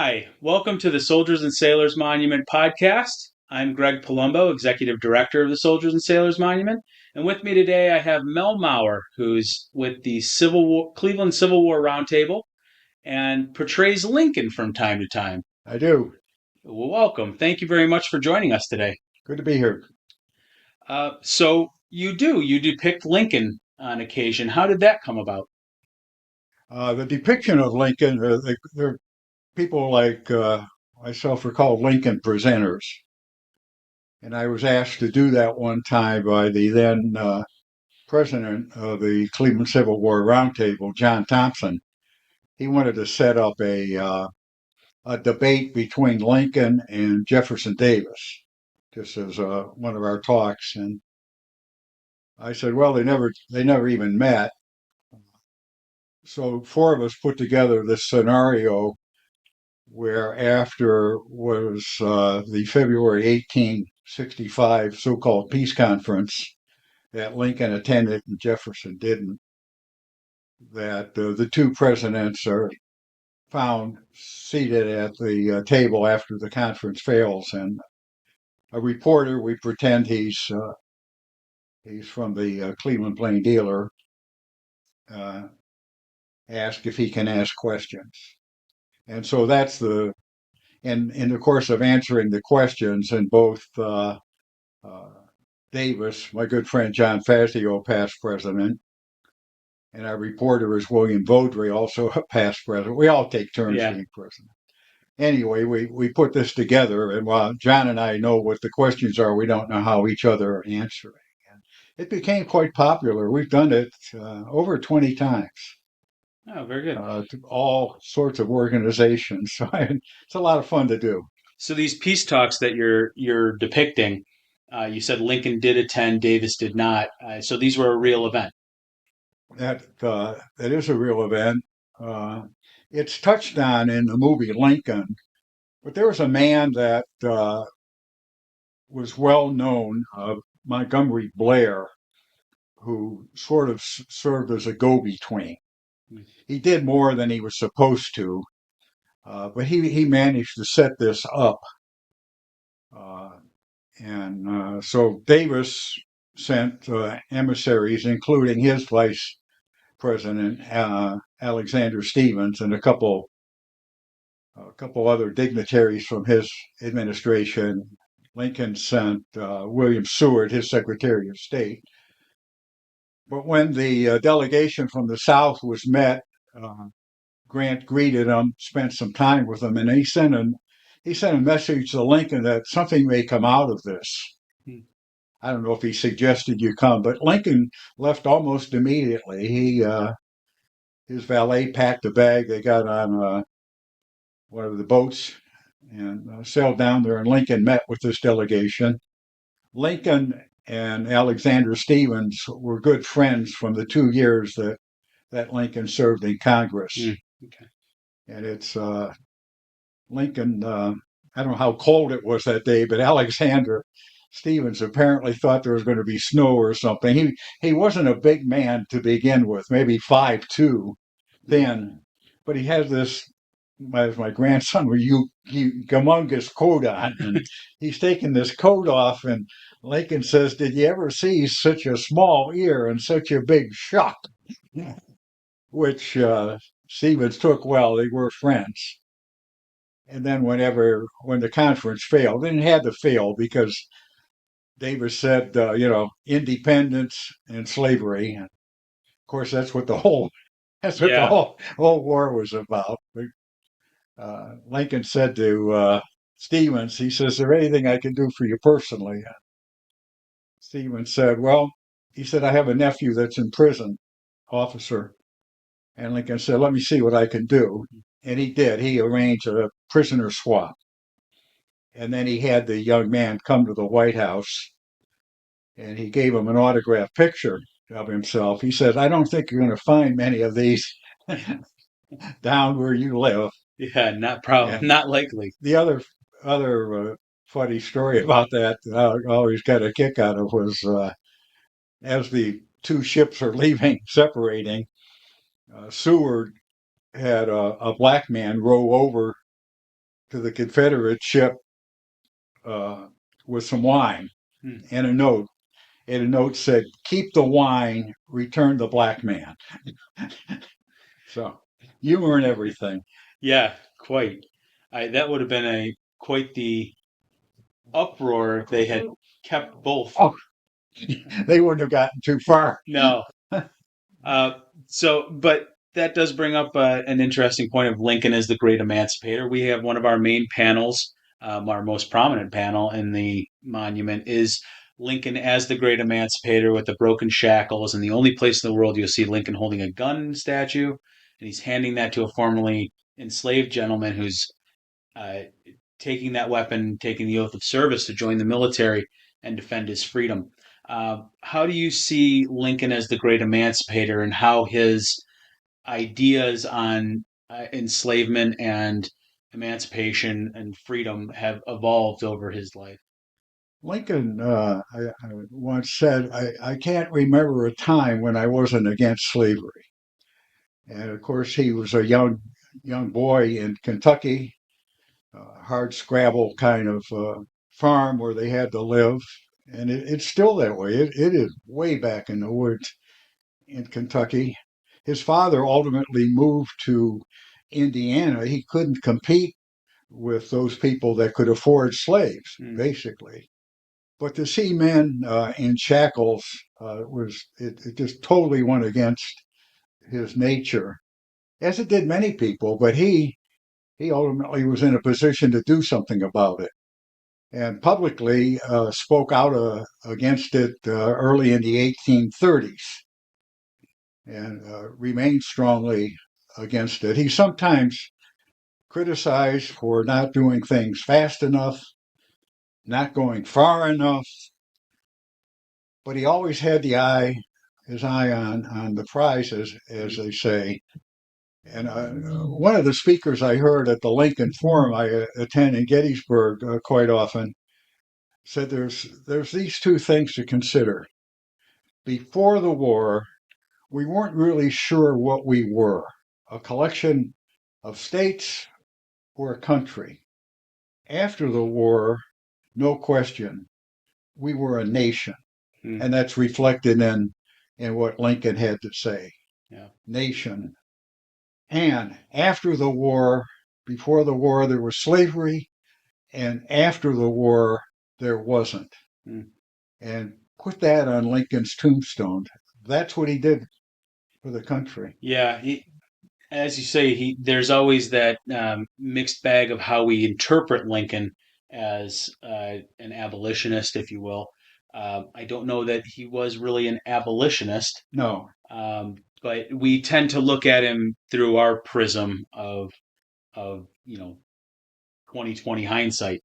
Hi, welcome to the Soldiers and Sailors Monument podcast. I'm Greg Palumbo, Executive Director of the Soldiers and Sailors Monument. And with me today, I have Mel Maurer, who's with the Cleveland Civil War Roundtable and portrays Lincoln from time to time. I do. Well, welcome. Thank you very much for joining us today. Good to be here. You depict Lincoln on occasion. How did that come about? The depiction of Lincoln, there are people like myself are called Lincoln presenters. And I was asked to do that one time by the then president of the Cleveland Civil War Roundtable, John Thompson. He wanted to set up a debate between Lincoln and Jefferson Davis, just as one of our talks. And I said, well, they never even met. So four of us put together this scenario where after was the February 1865 so-called peace conference that Lincoln attended and Jefferson didn't, that the two presidents are found seated at the table after the conference fails, and a reporter, we pretend he's from the Cleveland Plain Dealer, uh, asked if he can ask questions. And so that's in the course of answering the questions, and both uh, Davis, my good friend John Fazio, past president, and our reporter is William Vaudreuil, also a past president. We all take turns Yeah. being president. Anyway, we put this together, and while John and I know what the questions are, we don't know how each other are answering. And it became quite popular. We've done it over 20 times. Oh, very good. To all sorts of organizations. So it's a lot of fun to do. So these peace talks that you're depicting, you said Lincoln did attend, Davis did not. So these were a real event. That is a real event. Uh, it's touched on in the movie Lincoln, but there was a man that was well known, Montgomery Blair, who sort of served as a go-between. He did more than he was supposed to, but he managed to set this up. Uh, and so Davis sent emissaries, including his vice president, Alexander Stephens, and a couple other dignitaries from his administration. Lincoln sent William Seward, his Secretary of State. But when the delegation from the South was met, uh, Grant greeted them, spent some time with them, and he sent a message to Lincoln that something may come out of this. Hmm. I don't know if he suggested you come, but Lincoln left almost immediately. His valet packed a bag. They got on one of the boats and sailed down there, and Lincoln met with this delegation. Lincoln and Alexander Stephens were good friends from the 2 years that Lincoln served in Congress. Okay. And it's Lincoln, I don't know how cold it was that day, but Alexander Stephens apparently thought there was going to be snow or something. He wasn't a big man to begin with, maybe 5'2" then, but he has this, as my grandson would, humongous coat on, and he's taking this coat off, and Lincoln says, "Did you ever see such a small ear and such a big shock?" Which Stephens took well. They were friends. And then when the conference failed, and it had to fail because Davis said, independence and slavery. And of course, that's what the Yeah. whole war was about. Lincoln said to Stephens, he says, "Is there anything I can do for you personally?" Stephens said, "Well," he said, "I have a nephew that's in prison, officer." And Lincoln said, "Let me see what I can do." And he did. He arranged a prisoner swap. And then he had the young man come to the White House, and he gave him an autographed picture of himself. He said, "I don't think you're going to find many of these down where you live." Yeah, And not likely. the other funny story about that I always got a kick out of was as the two ships are leaving, separating, Seward had a black man row over to the Confederate ship with some wine Hmm. and a note. And a note said, "Keep the wine, return the black man." So humor and everything. Yeah, quite. That would have been a quite the uproar if they had kept both. Oh, they wouldn't have gotten too far. No. Uh, but that does bring up an interesting point of Lincoln as the great emancipator. We have one of our main panels, our most prominent panel in the monument is Lincoln as the great emancipator with the broken shackles. And the only place in the world you'll see Lincoln holding a gun statue, and he's handing that to a formerly enslaved gentleman who's uh, taking that weapon, taking the oath of service to join the military and defend his freedom. How do you see Lincoln as the great emancipator and how his ideas on enslavement and emancipation and freedom have evolved over his life? Lincoln, I once said, I can't remember a time when I wasn't against slavery. And of course, he was a young boy in Kentucky, hard scrabble kind of farm where they had to live. And it's still that way. It is way back in the woods in Kentucky. His father ultimately moved to Indiana. He couldn't compete with those people that could afford slaves, Hmm. basically. But to see men in shackles it just totally went against his nature, as it did many people. But he ultimately was in a position to do something about it, and publicly spoke out against it early in the 1830s, and remained strongly against it. He sometimes criticized for not doing things fast enough, not going far enough, but he always had his eye on the prize, as they say. And one of the speakers I heard at the Lincoln Forum I attend in Gettysburg quite often said there's these two things to consider. Before the war, we weren't really sure what we were, a collection of states or a country. After the war, no question, we were a nation. Hmm. And that's reflected in what Lincoln had to say. Yeah. Nation. And after the war, before the war, there was slavery, and after the war, there wasn't. Hmm. And put that on Lincoln's tombstone. That's what he did for the country. Yeah. As you say, there's always that mixed bag of how we interpret Lincoln as an abolitionist, if you will. I don't know that he was really an abolitionist, No, but we tend to look at him through our prism of 2020 hindsight.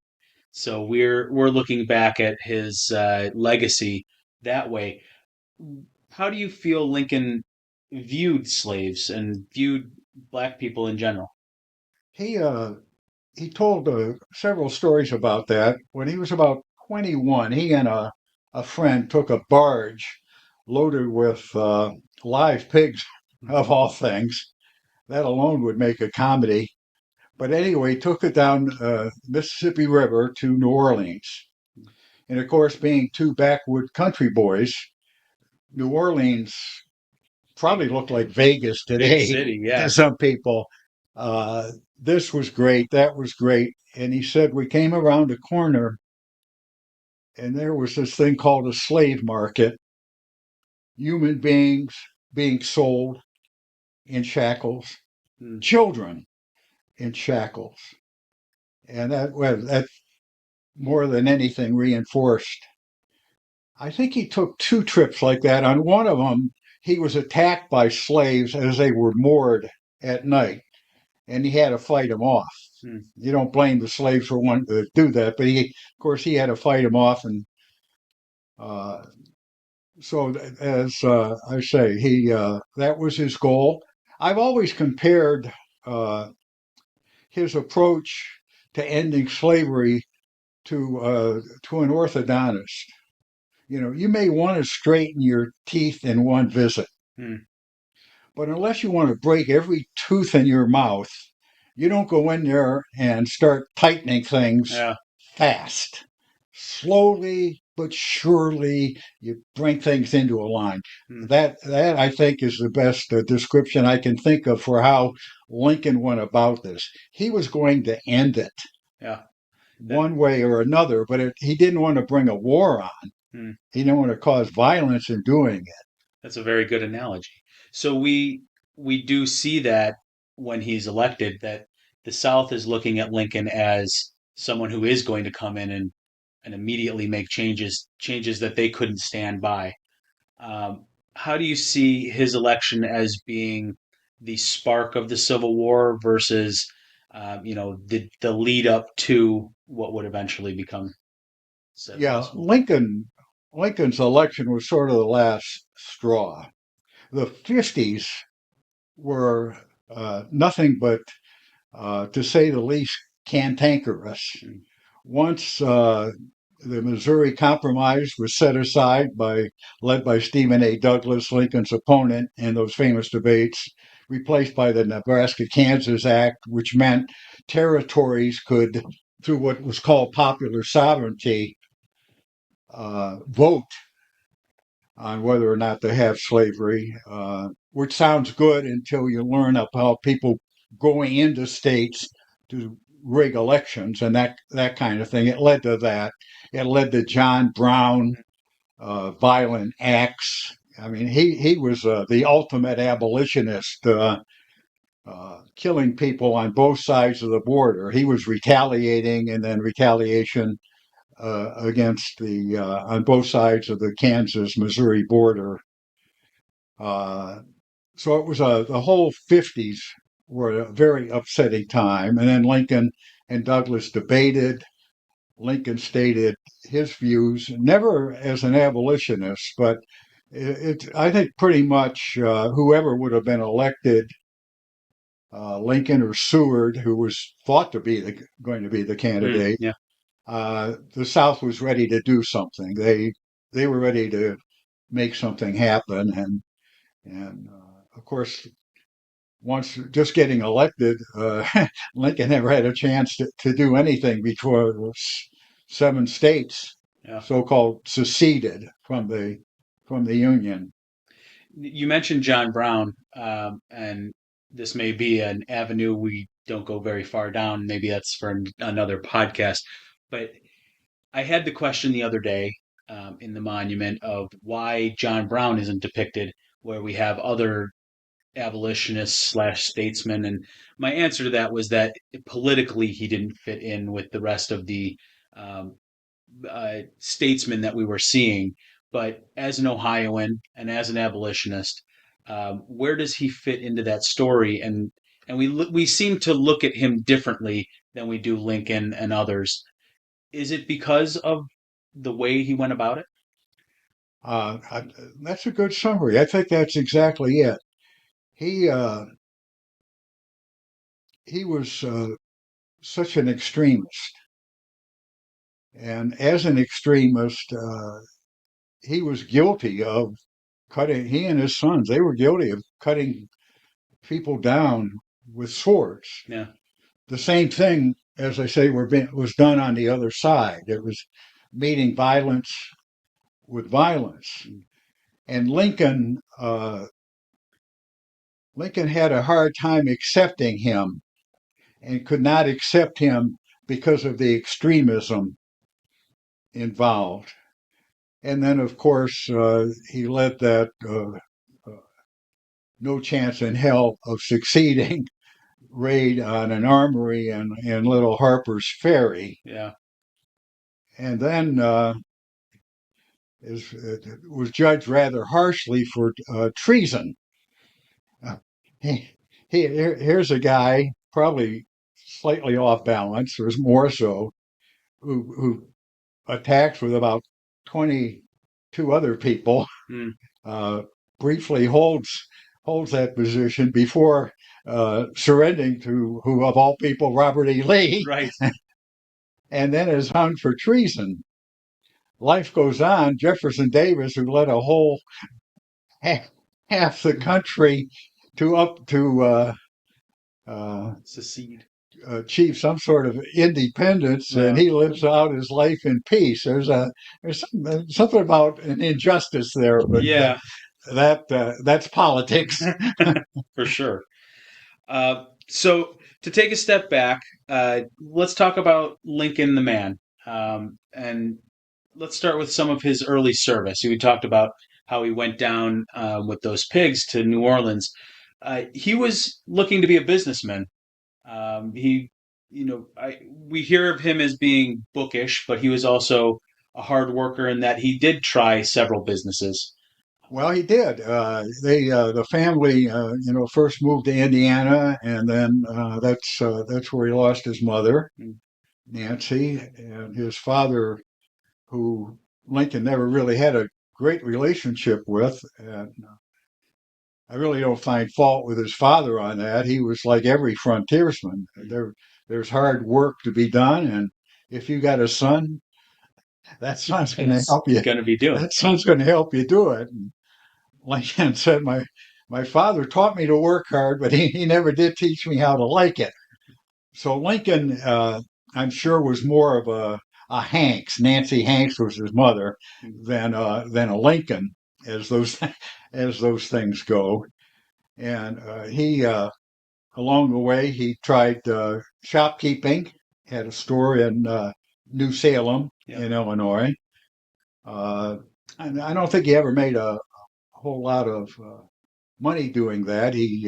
So we're looking back at his legacy that way. How do you feel Lincoln viewed slaves and viewed black people in general? he uh, he told several stories about that. When he was about 21, he and a friend took a barge loaded with live pigs, of all things. That alone would make a comedy. But anyway, took it down Mississippi River to New Orleans. And of course, being two backwood country boys, New Orleans probably looked like Vegas Big today city, to yeah. some people. This was great. That was great. And he said, we came around a corner and there was this thing called a slave market, human beings being sold in shackles, Hmm. children in shackles. And that more than anything reinforced. I think he took two trips like that. On one of them, he was attacked by slaves as they were moored at night, and he had to fight them off. Hmm. You don't blame the slaves for wanting to do that, but of course, he had to fight them off, and uh, so as I say, he that was his goal. I've always compared uh, his approach to ending slavery to an orthodontist. You may want to straighten your teeth in one visit, Hmm. but unless you want to break every tooth in your mouth You don't go in there and start tightening things Yeah. fast. Slowly but surely, you bring things into a line. Mm, That I think is the best description I can think of for how Lincoln went about this. He was going to end it yeah. That, one way or another, but he didn't want to bring a war on. mm, He didn't want to cause violence in doing it. that's a very good analogy. So we do see that when he's elected, that the South is looking at Lincoln as someone who is going to come in and immediately make changes that they couldn't stand by. How do you see his election as being the spark of the Civil War versus, the lead up to what would eventually become Yeah, successful? Lincoln's election was sort of the last straw. The 50s were nothing but, to say the least, cantankerous. Mm, Once the Missouri Compromise was set aside led by Stephen A. Douglas, Lincoln's opponent in those famous debates, replaced by the Nebraska-Kansas Act, which meant territories could, through what was called popular sovereignty, vote on whether or not to have slavery, which sounds good until you learn about people going into states to rig elections and that kind of thing. It led to that. It led to John Brown violent acts. I mean, he was the ultimate abolitionist, killing people on both sides of the border. He was retaliating, and then retaliation against the on both sides of the Kansas-Missouri border. Uh, so it was the whole 50s were a very upsetting time. And then Lincoln and Douglas debated. Lincoln stated his views, never as an abolitionist, but I think pretty much whoever would have been elected, Lincoln or Seward, who was thought to be going to be the candidate, yeah. the South was ready to do something. They were ready to make something happen, and of course, once just getting elected, Lincoln never had a chance to do anything before the 7 states, Yeah. so-called, seceded from the Union. You mentioned John Brown, and this may be an avenue we don't go very far down. Maybe that's for another podcast. But I had the question the other day, in the monument, of why John Brown isn't depicted where we have other abolitionists slash statesmen. And my answer to that was that politically he didn't fit in with the rest of the um, statesmen that we were seeing. But as an Ohioan and as an abolitionist, where does he fit into that story? And we seem to look at him differently than we do Lincoln and others. Is it because of the way he went about it? I, that's a good summary. I think that's exactly it. He uh, he was such an extremist, and as an extremist, he was guilty of cutting. He and his sons, they were guilty of cutting people down with swords. Yeah. The same thing, as I say, was done on the other side. It was meeting violence with violence. And Lincoln had a hard time accepting him and could not accept him because of the extremism involved. And then, of course, he led that no chance in hell of succeeding raid on an armory in Little Harper's Ferry. Yeah. And then was judged rather harshly for treason. Uh, here's a guy, probably slightly off balance, or more so, who attacks with about 22 other people, Mm, uh, briefly holds that position before surrendering to, who of all people, Robert E. Lee, right. and then is hung for treason. Life goes on. Jefferson Davis, who led a whole half, half the country to Secede. achieve some sort of independence, and Yeah. he lives out his life in peace. There's something about an injustice there, but Yeah, that's politics. for sure. So to take a step back, let's talk about Lincoln the man, and let's start with some of his early service. We talked about how he went down with those pigs to New Orleans. He was looking to be a businessman. He, we hear of him as being bookish, but he was also a hard worker in that he did try several businesses. Well, he did. The family, first moved to Indiana, and then that's where he lost his mother, Mm. Nancy, and his father, who Lincoln never really had a great relationship with. And I really don't find fault with his father on that. He was like every frontiersman. There's hard work to be done, and if you got a son, that son's going to It's help you. going to be doing. That son's going to help you do it. And Lincoln said, my father taught me to work hard, but he never did teach me how to like it. So Lincoln, I'm sure, was more of a Hanks. Nancy Hanks was his mother than a Lincoln, as those as those things go. And he along the way he tried shopkeeping. Had a store in New Salem Yeah. in Illinois. Uh, and I don't think he ever made a whole lot of money doing that. He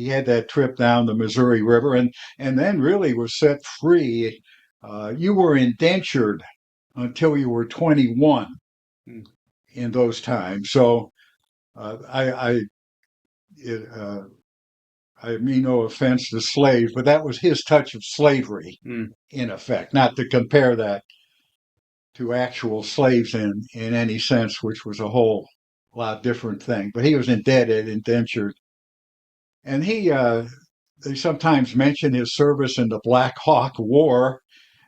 had that trip down the Missouri River, and then really was set free. You were indentured until you were 21 Mm. in those times. So I it, I mean no offense to slaves, but that was his touch of slavery Mm. in effect. Not to compare that to actual slaves in any sense, which was a whole lot different thing. But he was indebted, indentured, and they sometimes mention his service in the Black Hawk War.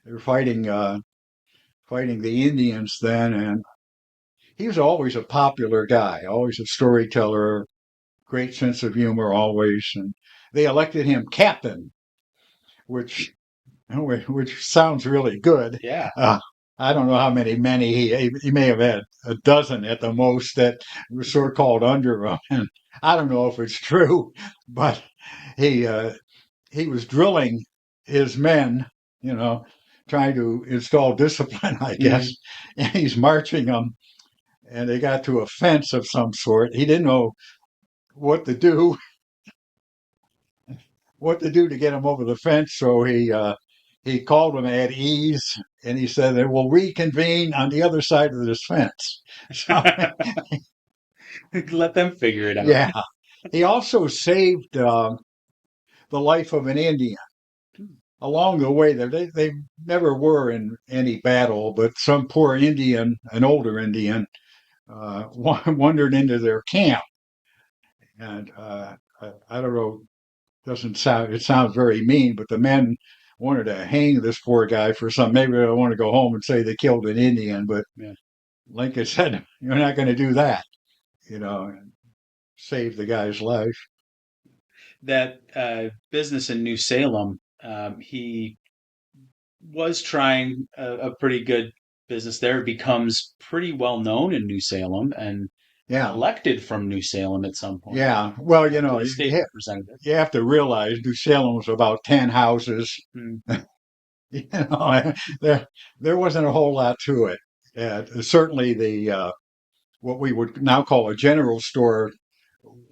They were fighting the Indians then, and he was always a popular guy, always a storyteller, great sense of humor, always. And they elected him captain, which which sounds really good. Yeah. Uh, I don't know how many men he may have had a dozen at the most that were so-called under him, and I don't know if it's true, but he he was drilling his men, you know, trying to install discipline, I guess, Mm. and he's marching them, and they got to a fence of some sort. He didn't know what to do, to get them over the fence, so he called them at ease, and he said, "They will reconvene on the other side of this fence." So, Let them figure it out. yeah, he also saved the life of an Indian along the way there. They never were in any battle, but some poor Indian, an older Indian, wandered into their camp, and I don't know, doesn't sound it sounds very mean, but the men wanted to hang this poor guy for some. Maybe they want to go home and say they killed an Indian, but Yeah. Lincoln said, "You're not going to do that," and save the guy's life. That business in New Salem, he was trying a pretty good business there. Becomes pretty well known in New Salem and Yeah, elected from New Salem at some point yeah. Well, to the state representative. you have to realize New Salem was about 10 houses. Mm. There wasn't a whole lot to it. Certainly the what we would now call a general store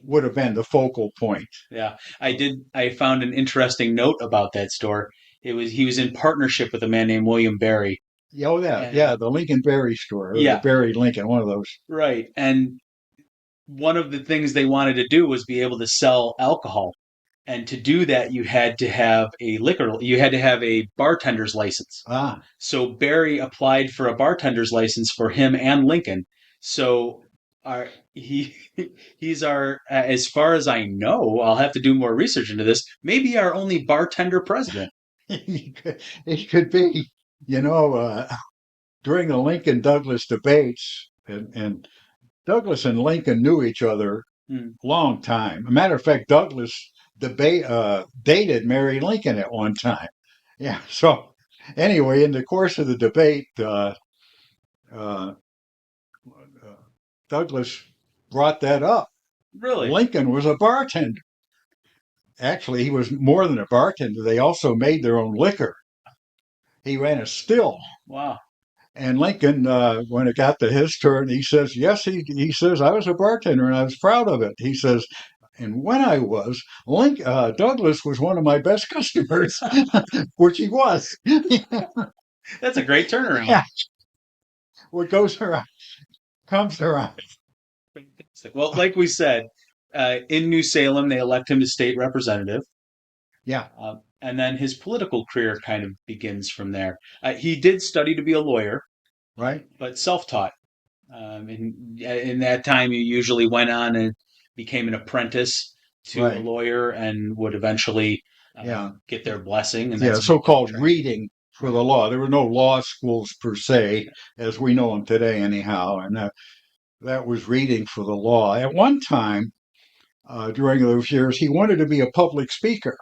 would have been the focal point. Yeah, I did. I found an interesting note about that store. He was in partnership with a man named William Barry, Oh yeah, and the Lincoln Berry store, or the yeah, Berry Lincoln, one of those. right. And one of the things they wanted to do was be able to sell alcohol. And to do that, you had to have a bartender's license. Ah, So Barry applied for a bartender's license for him and Lincoln. So our he he's our as far as I know, I'll have to do more research into this. Maybe our only bartender president. it could be. You know, during the Lincoln Douglas debates, and Douglas and Lincoln knew each other Hmm. long time. A matter of fact, Douglas debate dated Mary Lincoln at one time. Yeah. So anyway, in the course of the debate, uh, Douglas brought that up. Really? Lincoln was a bartender. Actually, he was more than a bartender. They also made their own liquor. He ran a still. Wow. And Lincoln, when it got to his turn, he says, yes, he says, I was a bartender and I was proud of it. He says, and when I was, Douglas was one of my best customers, which he was. That's a great turnaround. Yeah, what goes around comes around. Well, like we said, in New Salem, they elect him to state representative. Yeah, And then his political career kind of begins from there. He did study to be a lawyer, right, but self-taught. In that time, you usually went on and became an apprentice to a right. lawyer and would eventually Yeah, get their blessing, and yeah. that's when you So-called trained. reading for Right. the law. There were no law schools per se, as we know them today, anyhow. And that was reading for the law. At one time, during those years, he wanted to be a public speaker.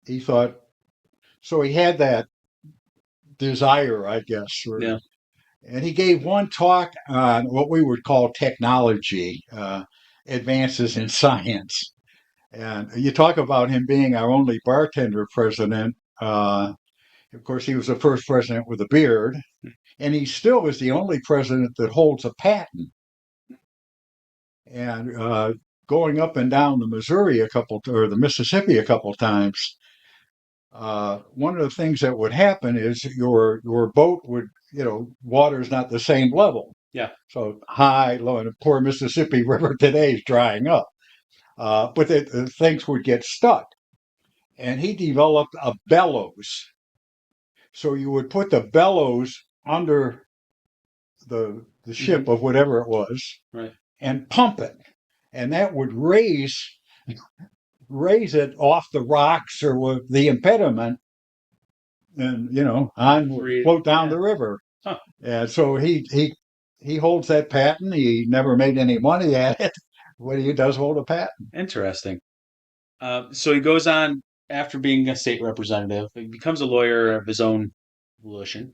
He thought so. He had that desire, I guess, Yeah. and he gave one talk on what we would call technology, advances in science. And you talk about him being our only bartender president. Of course, he was the first president with a beard, and he still is the only president that holds a patent. And going up and down the Missouri or the Mississippi a couple times, one of the things that would happen is your boat would, water's not the same level. Yeah. So high, low, and the poor Mississippi River today is drying up. But things would get stuck. And he developed a bellows. So you would put the bellows under the ship Hmm. of whatever it was Right. and pump it. And that would raise it off the rocks or the impediment and on would Free. float down Yeah. the river. Huh. And so he holds that patent. He never made any money at it, but he does hold a patent. Interesting. So he goes on after being a state representative. He becomes a lawyer of his own volition.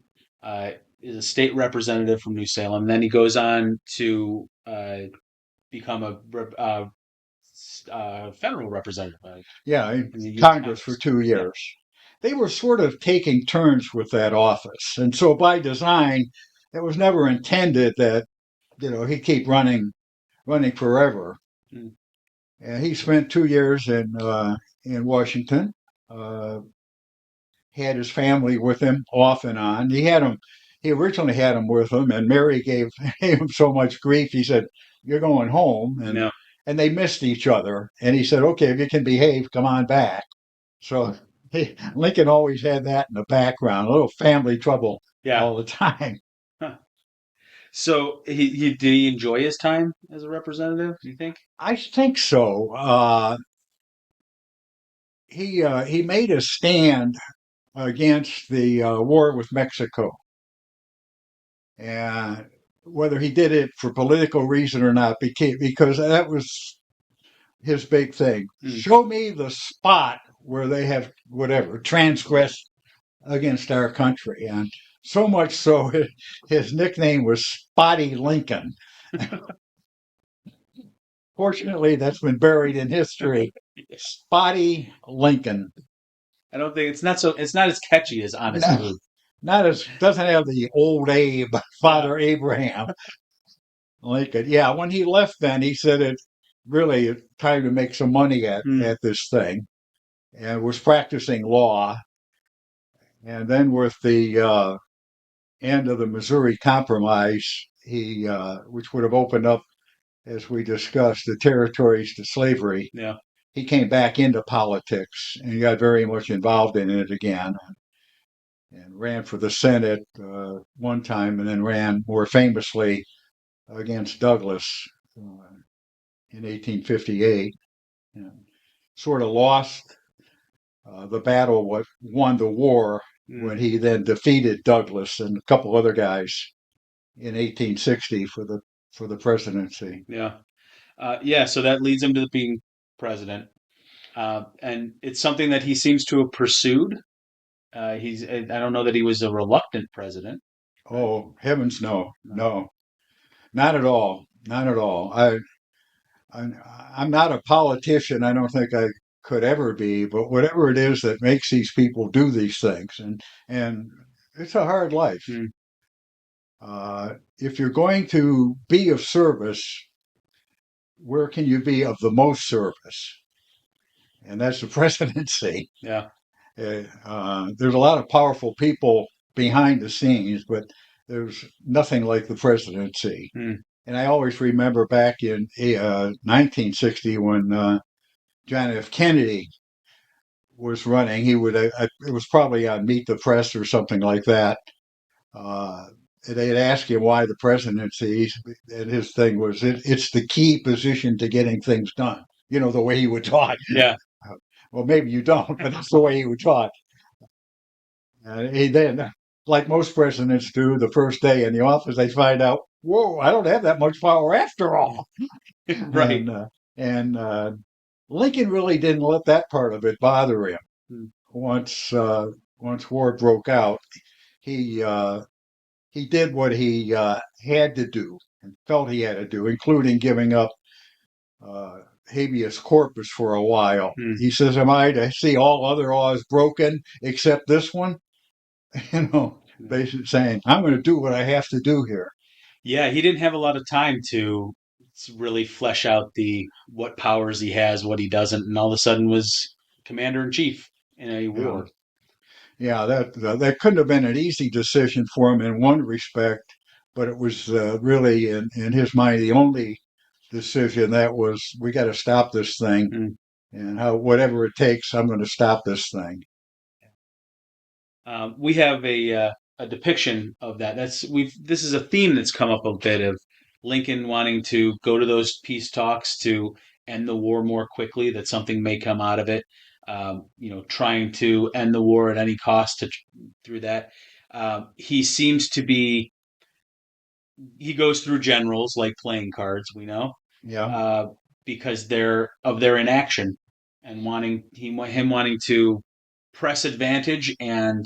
Is a state representative from New Salem. Then he goes on to become a federal representative Yeah, in the U.S. Congress for Congress. two Yeah. years. They were sort of taking turns with that office, and so by design, it was never intended that he'd keep running forever. Mm. And he spent 2 years in Washington. Uh, had his family with him off and on. He originally had him with him, and Mary gave him so much grief. He said, "You're going home," No. and they missed each other. And he said, "Okay, if you can behave, come on back." So Lincoln always had that in the background, a little family trouble Yeah. all the time. Huh. So he did he enjoy his time as a representative? Do you think? I think so. He made a stand against the war with Mexico. And whether he did it for political reason or not, because that was his big thing. Mm. Show me the spot where they have whatever transgressed against our country, and so much so his nickname was Spotty Lincoln. Fortunately, that's been buried in history. Yeah. Spotty Lincoln. I don't think it's not as catchy as Honest No, Abe. not as doesn't have the old Abe, Yeah. Father Abraham Lincoln. Yeah, when he left, then he said it really time to make some money Mm. at this thing, and was practicing law. And then with the end of the Missouri Compromise, which would have opened up, as we discussed, the territories to slavery, Yeah. he came back into politics and he got very much involved in it again and ran for the Senate one time and then ran more famously against Douglas in 1858. And sort of lost the battle, what won the war Mm. when he then defeated Douglas and a couple other guys in 1860 for the presidency. Yeah. Yeah. So that leads him to being president. And it's something that he seems to have pursued. I don't know that he was a reluctant president. Right? Oh, heavens, no, No. no, not at all, not at all. I I'm not a politician. I don't think I could ever be. But whatever it is that makes these people do these things, and it's a hard life. Hmm. If you're going to be of service, where can you be of the most service? And that's the presidency. Yeah. There's a lot of powerful people behind the scenes, but there's nothing like the presidency. Hmm. And I always remember back in 1960 when John F. Kennedy was running. It was probably on Meet the Press or something like that. Uh, they'd ask him why the presidency, and his thing was, it's the key position to getting things done. You know, the way he would talk. Yeah. Well, maybe you don't, but that's the way he would talk. He then, like most presidents do, the first day in the office, they find out, whoa, I don't have that much power after all. Right. And Lincoln really didn't let that part of it bother him. Hmm. Once once war broke out, he uh, he did what he had to do and felt he had to do, including giving up uh, habeas corpus for a while. Hmm. He says, "Am I to see all other laws broken except this one?" You know, basically saying, "I'm going to do what I have to do here." Yeah, he didn't have a lot of time to really flesh out the what powers he has, what he doesn't, and all of a sudden was commander in chief in a Yeah, war. yeah, that couldn't have been an easy decision for him in one respect, but it was really, in his mind, the only decision that was, we got to stop this thing, Hmm. and how whatever it takes, I'm going to stop this thing. We have a depiction of that. This is a theme that's come up a bit of Lincoln wanting to go to those peace talks to end the war more quickly. That something may come out of it. Trying to end the war at any cost through that. He seems to be. He goes through generals like playing cards. We know Yeah, uh, because their inaction and him wanting to press advantage and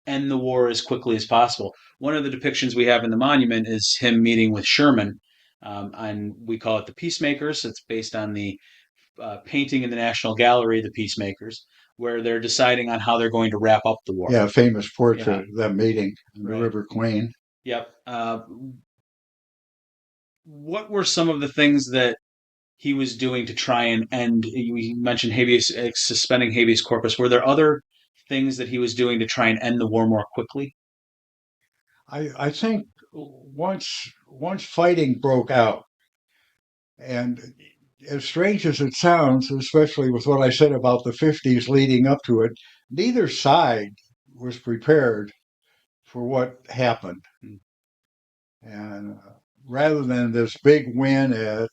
end the war as quickly as possible. One of the depictions we have in the monument is him meeting with Sherman, and we call it the Peacemakers. It's based on the painting in the National Gallery, the Peacemakers, where they're deciding on how they're going to wrap up the war. yeah, famous Yeah, portrait of them meeting in the right. River Queen. Yep. What were some of the things that he was doing to try and end? You mentioned suspending habeas corpus. Were there other things that he was doing to try and end the war more quickly? I think once fighting broke out, and as strange as it sounds, especially with what I said about the 50s leading up to it, neither side was prepared for what happened. Hmm. And rather than this big win at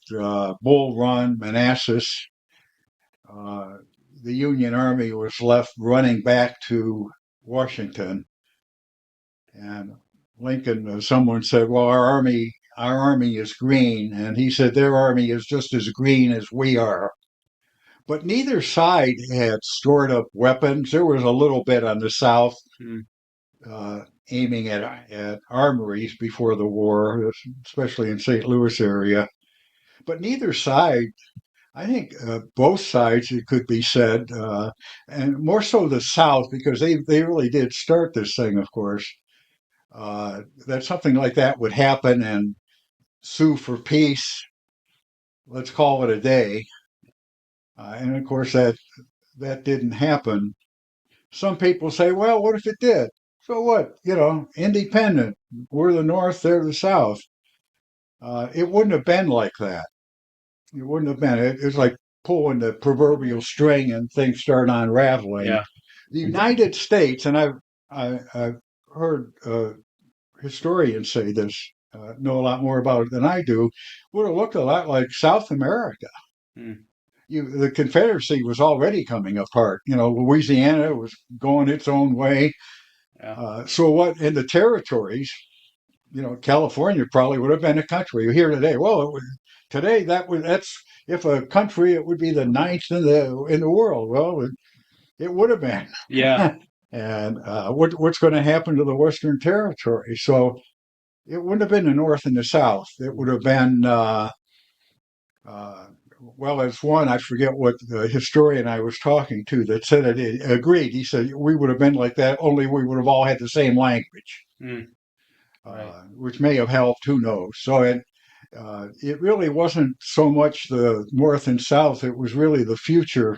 Bull Run, Manassas, uh, the Union Army was left running back to Washington. And Lincoln, someone said, "Well, our army is green," and he said, "Their army is just as green as we are." But neither side had stored up weapons. There was a little bit on the south, Hmm. uh, aiming at armories before the war, especially in St. Louis area. But neither side, I think both sides, it could be said, and more so the South, because they really did start this thing, of course, that something like that would happen and sue for peace. Let's call it a day. And of course, that didn't happen. Some people say, well, what if it did? So what? You know, independent. We're the North, they're the South. It wouldn't have been like that. It wouldn't have been. It was like pulling the proverbial string and things start unraveling. Yeah. The United States, and I've heard historians say this, know a lot more about it than I do, would have looked a lot like South America. Hmm. The Confederacy was already coming apart. You know, Louisiana was going its own way. Yeah. So what in the territories? California probably would have been a country. You hear today, well, today that's if a country, it would be the ninth in the world. Well, it would have been. Yeah. And what's going to happen to the Western Territory? So it wouldn't have been the North and the South. It would have been, uh, well, as one, I forget what the historian I was talking to that said it, he agreed. He said we would have been like that, only we would have all had the same language, Mm, right. which may have helped. Who knows? So it really wasn't so much the North and South. It was really the future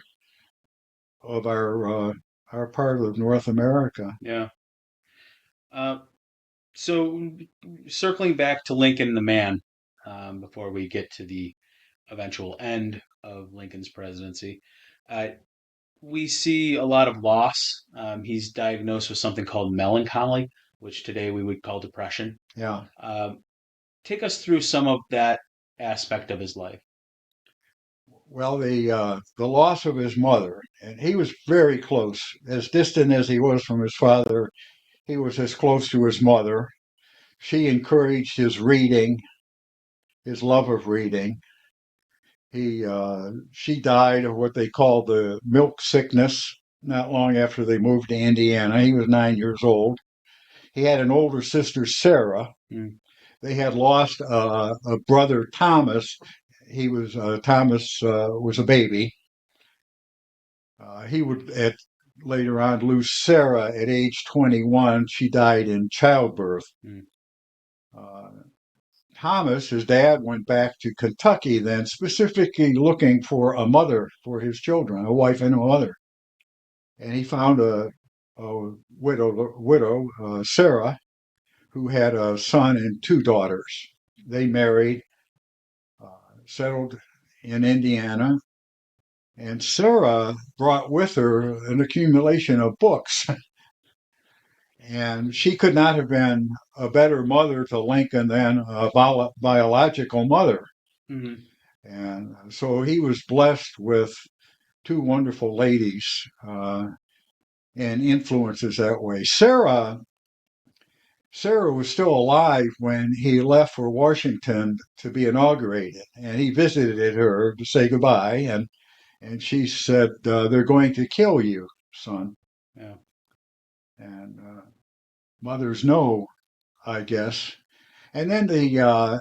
of our part of North America. Yeah. Uh, so circling back to Lincoln the man, before we get to the eventual end of Lincoln's presidency, uh, we see a lot of loss. He's diagnosed with something called melancholy, which today we would call depression. Yeah. Um, Take us through some of that aspect of his life. Well, the loss of his mother, and he was very close, as distant as he was from his father. He was as close to his mother. She encouraged his reading, his love of reading. She died of what they called the milk sickness not long after they moved to Indiana. He was 9 years old. He had an older sister, Sarah. Mm, They had lost a brother, Thomas. Thomas was a baby. He would at later on lose Sarah at age 21. She died in childbirth. mm, Uh, Thomas, his dad, went back to Kentucky then, specifically looking for a mother for his children, a wife and a mother. And he found a widow, Sarah, who had a son and two daughters. They married, settled in Indiana, and Sarah brought with her an accumulation of books. And she could not have been a better mother to Lincoln than a biological mother. mm, And so he was blessed with two wonderful ladies and influences that way. Sarah was still alive when he left for Washington to be inaugurated, and he visited her to say goodbye. And she said, "They're going to kill you, son." yeah. And mothers know, I guess. And then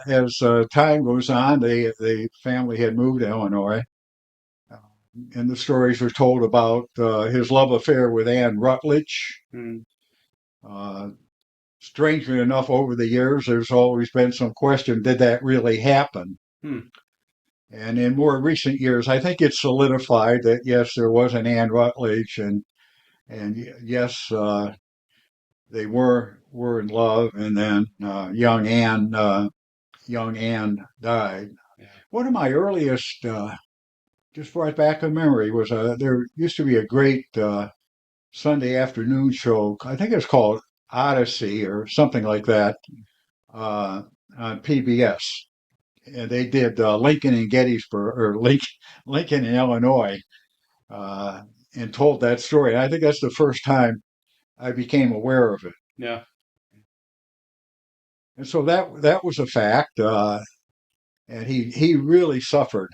as time goes on, the family had moved to Illinois, and the stories are told about his love affair with Anne Rutledge. Mm, Uh, Strangely enough, over the years, there's always been some question: did that really happen? mm, And in more recent years, I think it's solidified that yes, there was an Anne Rutledge, and yes, they were in love, and then young Anne died. yeah. One of my earliest, just brought back a memory, was there used to be a great Sunday afternoon show. I think it's called Odyssey or something like that uh, on PBS. And they did Lincoln in Gettysburg or Lincoln in Illinois, uh, and told that story. And I think that's the first time I became aware of it. Yeah. And so that was a fact. And he really suffered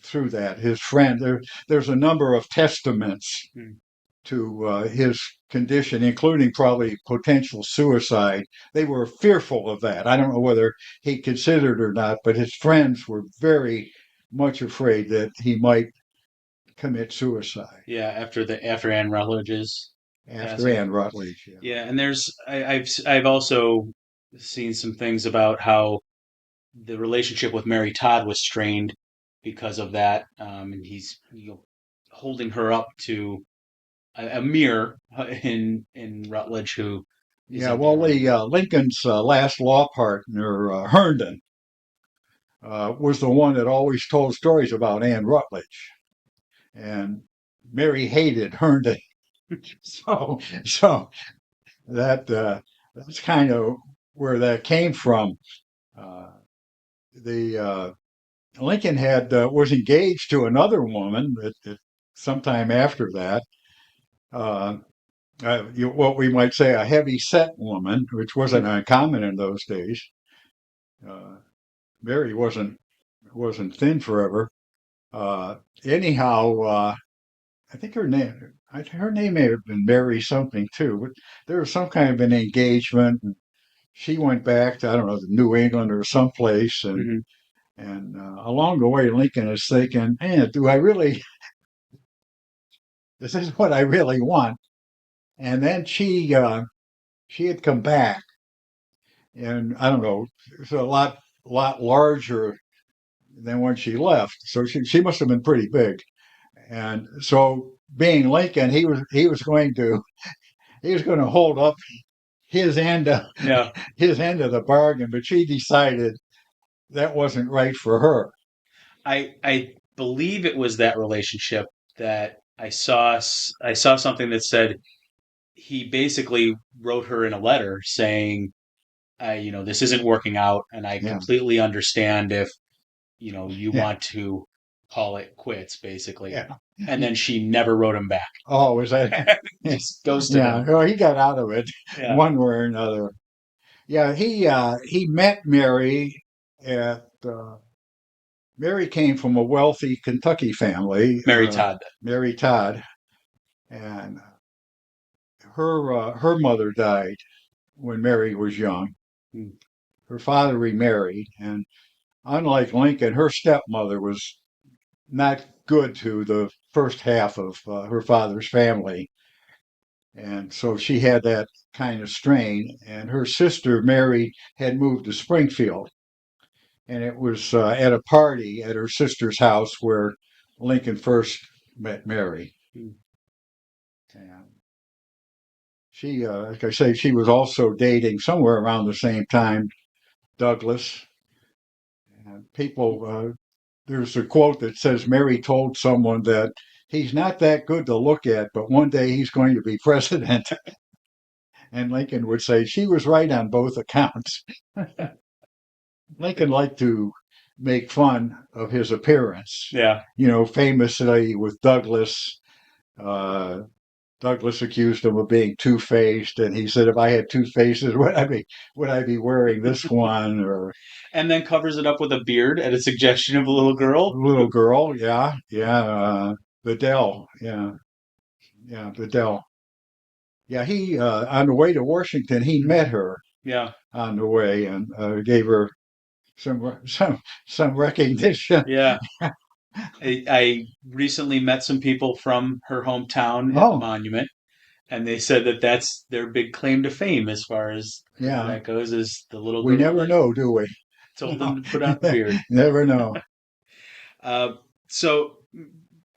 through that. His friend, there's a number of testaments Mm, to his condition, including probably potential suicide. They were fearful of that. I don't know whether he considered or not, but his friends were very much afraid that he might commit suicide yeah. After Anne Rutledge's after passing. Anne Rutledge. Yeah. Yeah, and I've also seen some things about how the relationship with Mary Todd was strained because of that, and he's holding her up to a mirror in Rutledge, who Yeah, isn't well, there the anymore. Lincoln's last law partner, Herndon, was the one that always told stories about Anne Rutledge, and Mary hated Herndon. So that that's kind of where that came from. Uh, the Lincoln had was engaged to another woman sometime after that, uh, what we might say a heavy set woman, which wasn't uncommon in those days. Uh, Mary wasn't thin forever. Uh, anyhow, I think her name may have been Mary something too. But there was some kind of an engagement. And she went back to, I don't know, New England or someplace, and Hmm. along the way, Lincoln is thinking, "Man, do I really? This is what I really want." And then she had come back, and I don't know, it's a lot larger than when she left. So she must have been pretty big. And so, being Lincoln, he was going to hold up his end of, Yeah. his end of the bargain, but she decided that wasn't right for her. I believe it was that relationship that I saw something that said he basically wrote her in a letter saying, this isn't working out, and I Yeah, completely understand if, you yeah, want to call it quits, basically. yeah. And then she never wrote him back. Oh, was that? Just ghosted Yeah, him. well, he got out of it Yeah. one way or another. Yeah, he met Mary at Mary came from a wealthy Kentucky family, Mary Todd. Mary Todd, and her mother died when Mary was young. Mm. Her father remarried, and unlike Lincoln, her stepmother was not good to the first half of her father's family, and so she had that kind of strain. And her sister Mary had moved to Springfield, and it was at a party at her sister's house where Lincoln first met Mary. Mm. And like I say, she was also dating somewhere around the same time Douglas. And there's a quote that says Mary told someone that he's not that good to look at, but one day he's going to be president. And Lincoln would say she was right on both accounts. Lincoln liked to make fun of his appearance. Yeah. Famously with Douglas, uh, Douglas accused him of being two-faced, and he said, "If I had two faces, would I be wearing this one?" Or And then covers it up with a beard at a suggestion of a little girl. little girl, yeah, yeah, Vidal, yeah, yeah, Vidal. Yeah, he on the way to Washington, he met her Yeah. on the way and gave her some recognition. Yeah. I recently met some people from her hometown at the Oh, monument, and they said that that's their big claim to fame as far as yeah. that goes, is the little We girl never that know, do we? told them No, to put on the beard. never know. Uh, so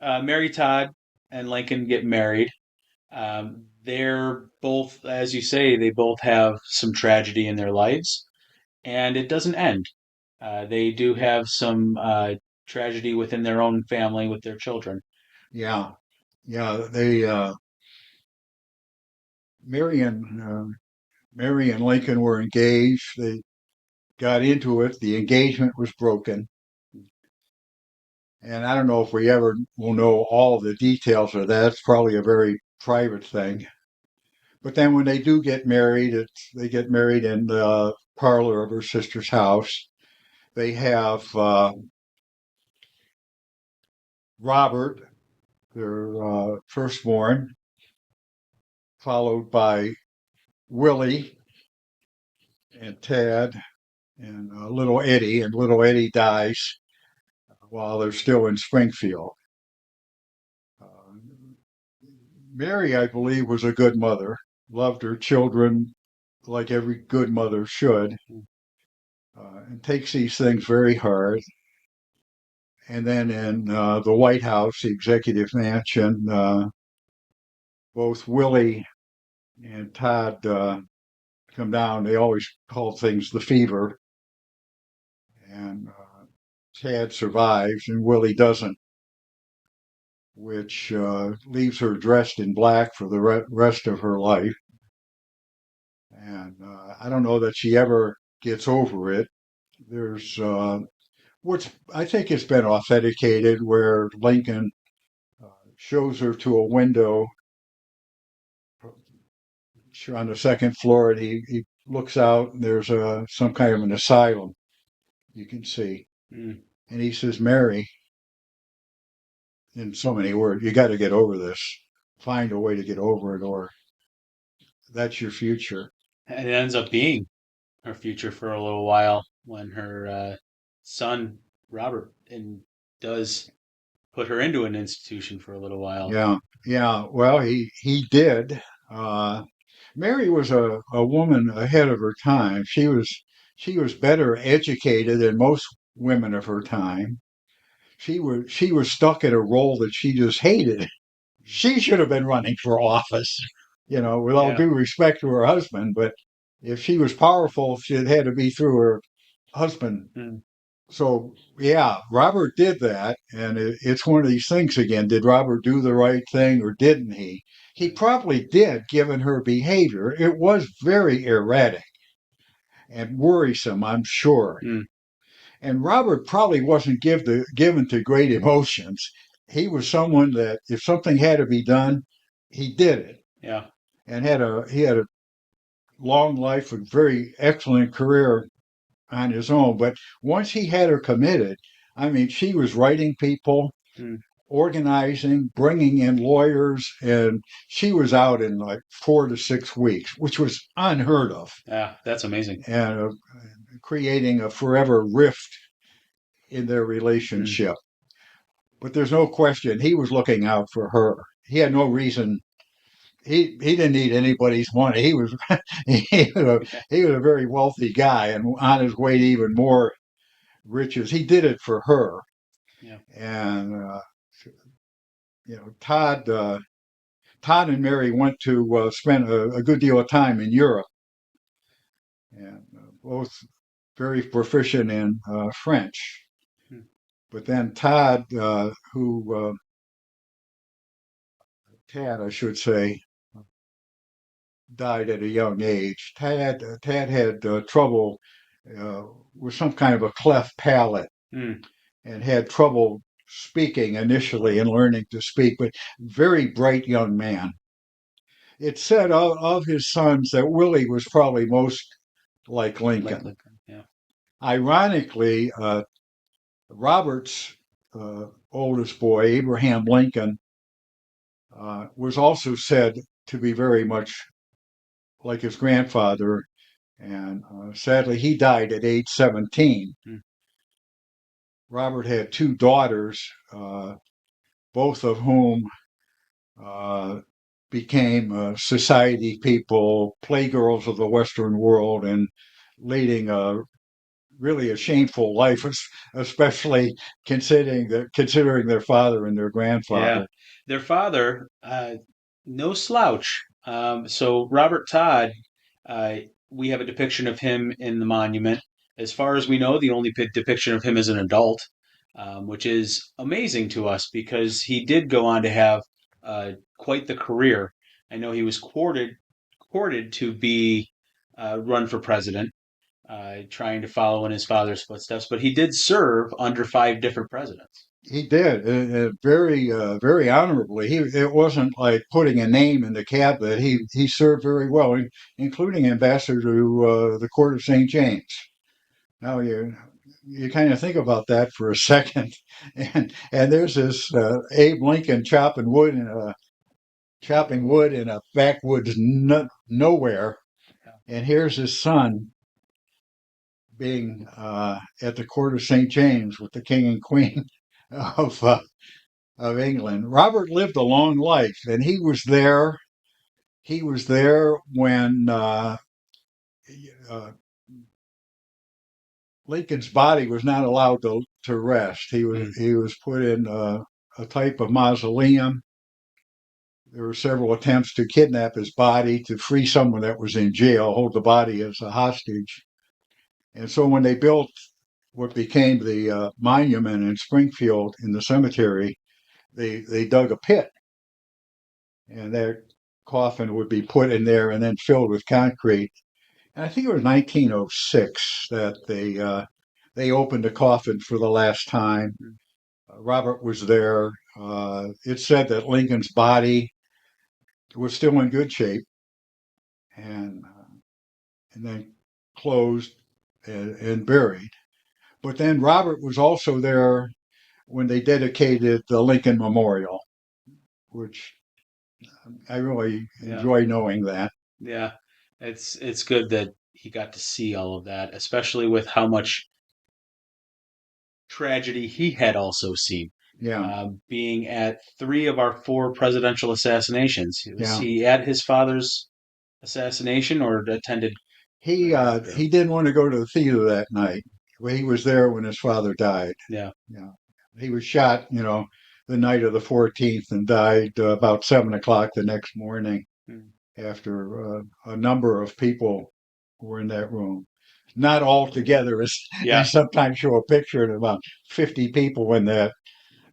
Mary Todd and Lincoln get married. They're both, as you say, they both have some tragedy in their lives, and it doesn't end. They do have some tragedy within their own family with their children. Yeah, yeah. They Mary and Mary and Lincoln were engaged. They got into it. The engagement was broken, and I don't know if we ever will know all the details of that. It's probably a very private thing. But then when they do get married, they get married in the parlor of her sister's house. They have Robert, their firstborn, followed by Willie and Tad and little Eddie. And little Eddie dies while they're still in Springfield. Uh, Mary, I believe, was a good mother, loved her children like every good mother should, and takes these things very hard. And then in the White House, the executive mansion, both Willie and Todd come down. They always call things the fever. And Tad survives, and Willie doesn't, which leaves her dressed in black for the rest of her life. And I don't know that she ever gets over it. There's which I think has been authenticated where Lincoln shows her to a window on the second floor, and he looks out, and there's some kind of an asylum you can see. Mm. And he says, Mary, in so many words, you got to get over this. Find a way to get over it, or that's your future. And it ends up being her future for a little while when her son Robert and does put her into an institution for a little while. Yeah, yeah. Well, he did. Uh, Mary was a woman ahead of her time. She was better educated than most women of her time. She was stuck in a role that she just hated. She should have been running for office, with all Yeah. due respect to her husband. But if she was powerful, it had to be through her husband. Mm. So yeah, Robert did that, and it's one of these things again. Did Robert do the right thing or didn't he? He probably did, given her behavior. It was very erratic and worrisome, I'm sure. Mm. And Robert probably wasn't given to great emotions. He was someone that if something had to be done, he did it, Yeah. and he had a long life, a very excellent career on his own. But once he had her committed, I mean, she was writing people, Mm. organizing, bringing in lawyers, and she was out in like 4 to 6 weeks, which was unheard of, Yeah. That's amazing. and creating a forever rift in their Mm. relationship. But there's no question he was looking out for her. He had no reason. He didn't need anybody's money. He was a, Yeah. he was a very wealthy guy and on his way to even more riches. He did it for her. Yeah. And Todd and Mary went to spend a good deal of time in Europe, and both very proficient in French. Mm. But then Todd, Tad, I should say, died at a young age. Tad had trouble uh, with some kind of a cleft palate Mm. and had trouble speaking initially and learning to speak, but very bright young man. It's said of his sons that Willie was probably most like Like Lincoln. Lincoln. Yeah. Ironically, Robert's oldest boy, Abraham Lincoln, was also said to be very much like his grandfather, and sadly, he died at age 17. Mm. Robert had two daughters, both of whom uh, became society people, playgirls of the Western world, and leading really a shameful life, especially considering their father and their Yeah. grandfather. Their father, no slouch. So Robert Todd, uh, we have a depiction of him in the monument. As far as we know, the only depiction of him as an adult, which is amazing to us because he did go on to have quite the career. I know he was courted to be run for president, trying to follow in his father's footsteps, but he did serve under five different presidents. He did very, very honorably. It wasn't like putting a name in the cabinet. He served very well, including ambassador to the court of St. James. Now you kind of think about that for a second, and there's this Abe Lincoln chopping wood in a backwoods nowhere, and here's his son being at the court of St. James with the king and queen of uh, of England. Robert lived a long life, and he was there. He was there when uh, Lincoln's body was not allowed to rest. He was Mm. he was put in a type of mausoleum. There were several attempts to kidnap his body to free someone that was in jail, hold the body as a hostage. And so when they built what became the monument in Springfield in the cemetery, they dug a pit, and that coffin would be put in there and then filled with concrete. And I think it was 1906 that they opened the coffin for the last time. Mm. Robert was there. It's said that Lincoln's body was still in good shape, and then closed and buried. But then Robert was also there when they dedicated the Lincoln Memorial, which I really Yeah. enjoy knowing that. Yeah. It's good that he got to see all of that, especially with how much tragedy he had also seen. Yeah, Being at three of our four presidential assassinations. Was yeah. he at his father's assassination or attended He right after? he didn't want to go to the theater that night. Well, he was there when his father died. Yeah. Yeah, he was shot, the night of the 14th and died about 7 o'clock the next morning Mm. after a number of people were in that room. Not all together, as they Yeah. sometimes show a picture of about 50 people in that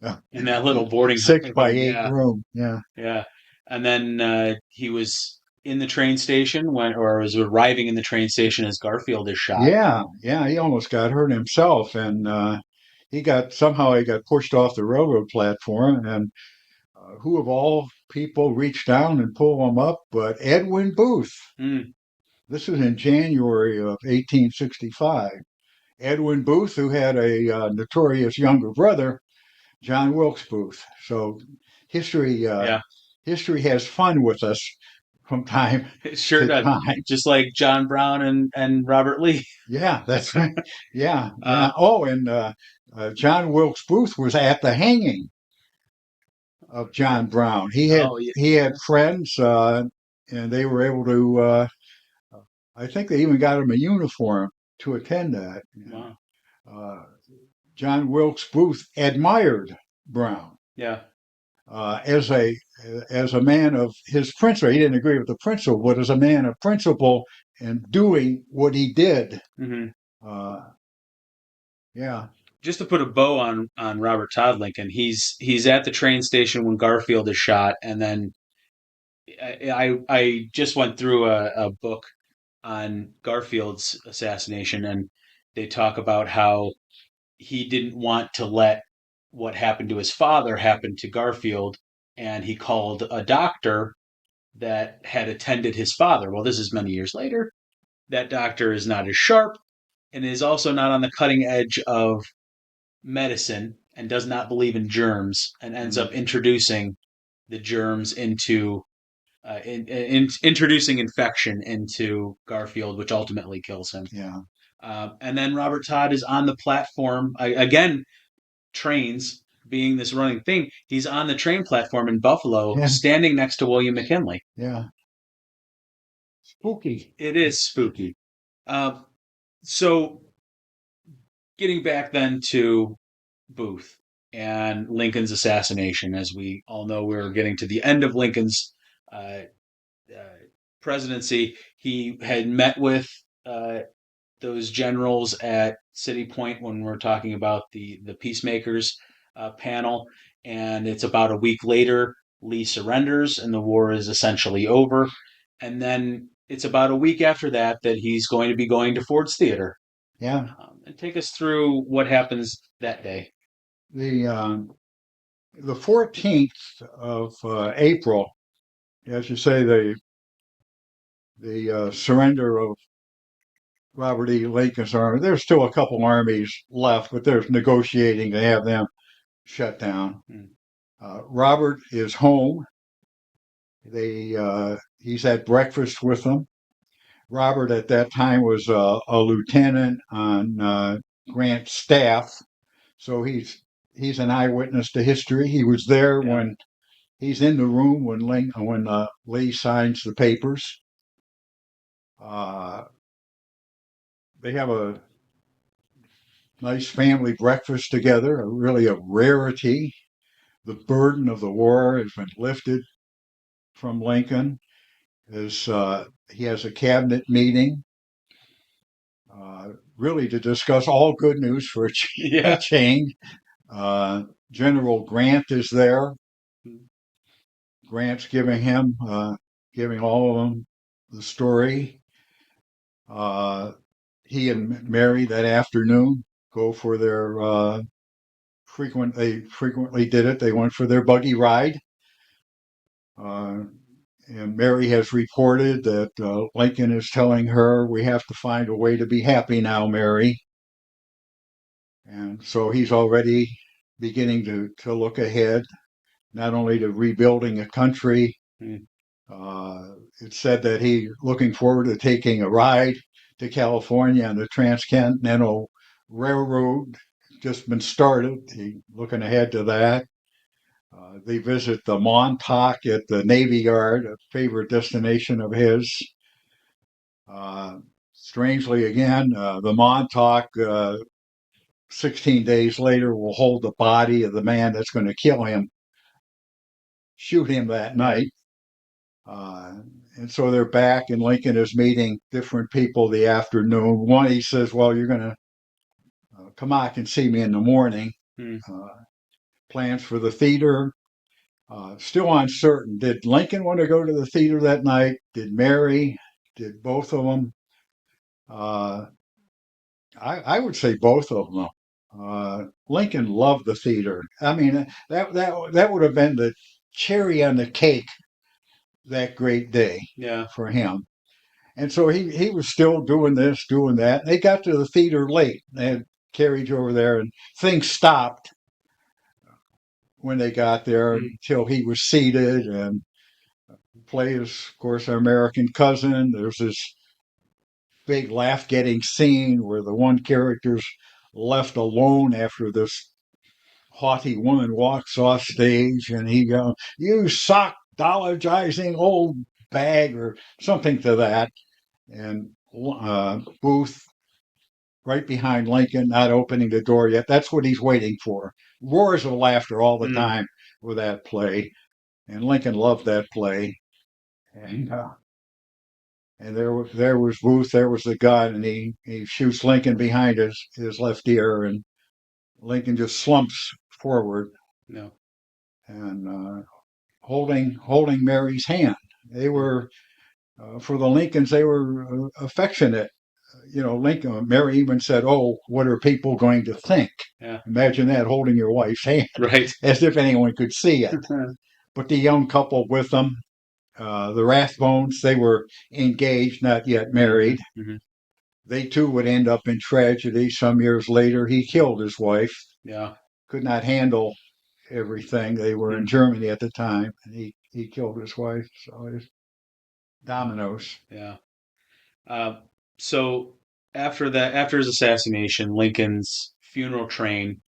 uh, In that little boarding six by room. eight Yeah. room. Yeah, Yeah. And then he was in the train station or was arriving in the train station as Garfield is shot. yeah, yeah. He almost got hurt himself, and he got pushed off the railroad platform, and who of all people reached down and pulled him up but Edwin Booth. Mm. This was in January of 1865. Edwin Booth, who had a notorious younger brother, John Wilkes Booth. So history uh, Yeah. history has fun with us from time It sure to does. time. Just like John Brown and Robert Lee. Yeah, that's right. Yeah, Uh, yeah. Oh, and John Wilkes Booth was at the hanging of John Brown. oh yeah. He had friends, and they were able to. I think they even got him a uniform to attend that. Wow. Uh, John Wilkes Booth admired Brown Yeah. uh, as a as a man of his principle. He didn't agree with the principle, but as a man of principle and doing what he did. Hmm. Uh, yeah, Just to put a bow on Robert Todd Lincoln, he's at the train station when Garfield is shot, and then I just went through a book on Garfield's assassination, and they talk about how he didn't want to let what happened to his father happen to Garfield, and he called a doctor that had attended his father. Well, this is many years later. That doctor is not as sharp and is also not on the cutting edge of medicine and does not believe in germs and ends mm, up introducing the germs into introducing infection into Garfield, which ultimately kills him. yeah, And then Robert Todd is on the platform again. Trains being this running thing, he's on the train platform in Buffalo, yeah, standing next to William McKinley. yeah. Spooky. It is spooky. Uh, so, getting back then to Booth and Lincoln's assassination, as we all know, we're getting to the end of Lincoln's uh, uh, presidency. He had met with uh, those generals at City Point when we're talking about the peacemakers panel, and it's about a week later. Lee surrenders, and the war is essentially over. And then it's about a week after that that he's going to be going to Ford's Theater. Yeah. And take us through what happens that day. The um, the 14th of April, as you say, the surrender of Robert E. Lincoln's army. There's still a couple armies left, but there's negotiating to have them shut down. Hmm. Robert is home. He's had breakfast with them. Robert at that time was a lieutenant on Grant's staff, so he's an eyewitness to history. He was there Yeah. when he's in the room when Lee signs the papers. Uh, they have a nice family breakfast together, really a rarity. The burden of the war has been lifted from Lincoln. As he has a cabinet meeting, really to discuss all good news for a Yeah. change. Uh, General Grant is there. Grant's giving all of them the story. Uh, he and Mary that afternoon go for their frequently did it. They went for their buggy ride. Uh, And Mary has reported that Lincoln is telling her, "We have to find a way to be happy now, Mary." And so he's already beginning to look ahead, not only to rebuilding a country. Mm. It's said that he's looking forward to taking a ride to California on the Transcontinental Railroad. Just been started. He's looking ahead to that. They visit the Montauk at the Navy Yard, a favorite destination of his. Strangely, again, the Montauk, 16 days later, will hold the body of the man that's going to kill him, shoot him that night. Uh, and so they're back, and Lincoln is meeting different people the afternoon. One, he says, "Well, you're going to come out and see me in the morning." Mm. Plans for the theater, still uncertain. Did Lincoln want to go to the theater that night? Did Mary? Did both of them? Uh, I would say both of them. Lincoln loved the theater. I mean, that would have been the cherry on the cake that great day Yeah. for him. And so he was still doing this, doing that. They got to the theater late. They had carriage over there, and things stopped when they got there Mm. until he was seated. And play is, of course, our American Cousin. There's this big laugh-getting scene where the one character's left alone after this haughty woman walks off stage, and he goes, "You sock-dologizing old bag," or something to that. And Booth, right behind Lincoln, not opening the door yet. That's what he's waiting for. Roars of laughter all the Mm. time with that play, and Lincoln loved that play. And there was Booth, there was the gun, and he shoots Lincoln behind his left ear, and Lincoln just slumps forward. No. And holding Mary's hand. They were for the Lincolns. They were affectionate. Lincoln. Mary even said, "Oh, what are people going to think?" Yeah. Imagine that, holding your wife's hand, Right. as if anyone could see it. But the young couple with them, the Rathbones, they were engaged, not yet married. Mm-hmm. They too would end up in tragedy. Some years later, he killed his wife. Yeah. Could not handle everything. They were in Mm. Germany at the time, and he killed his wife. So it's dominoes. Yeah. Uh, so after his assassination, Lincoln's funeral train